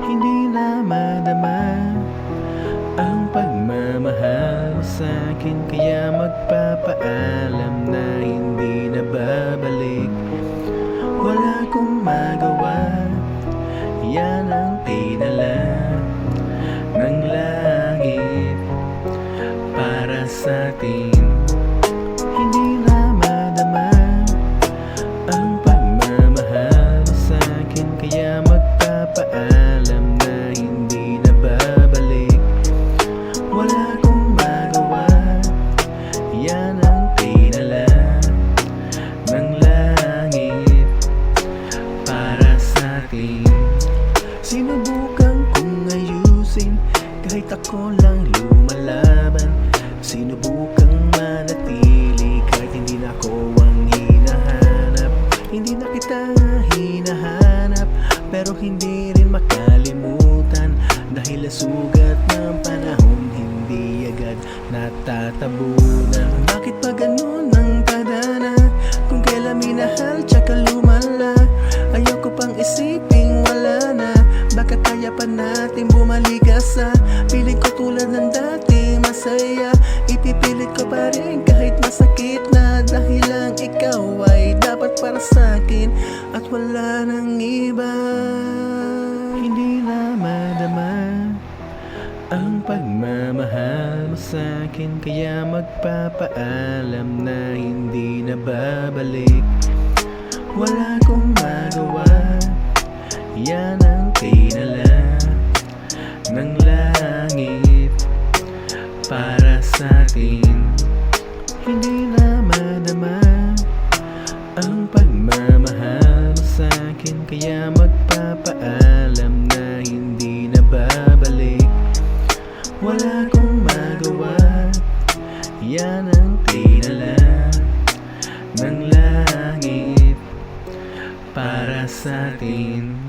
Hindi na madama ang pagmamahal mo sa'kin, kaya magpapaalam na hindi na babalik. Wala akong magawa, yan ang tinala ng langit para sa'tin. Hindi na madama ang pagmamahal mo sa'kin, kaya magpapaalam na hindi na babalik. Wala akong magawa, yan ang tinala ng langit para sa'tin. Sinubukan kong ayusin kahit ako lang lumalaban. Sinubukang manatili kahit hindi na ako ang hinahanap. Hindi na kita hinahanap, pero hindi rin makalimutan, dahil ang sugat ng panahon hindi agad natatabunan. Bakit pa ganun ang padana? Kung kailan minahal tsaka lumala, ayoko pang isiping wala na. Bakit kaya pa natin bumalik sa piling ko tulad ng dati masaya? Ipipilit ko pa rin kahit masakit na, dahil lang ikaw ay dapat para sa'kin at wala nang iba. Hindi na madama ang pagmamahal mo sa'kin, kaya magpapaalam na hindi na babalik. Wala akong magawa, yan ang tinala ng langit para sa'tin. Hindi na madama ang pagmamahal mo sa'kin, kaya magpapaalam na hindi na babalik. Wala akong magawa, yan ang tinala ng langit para sa'tin.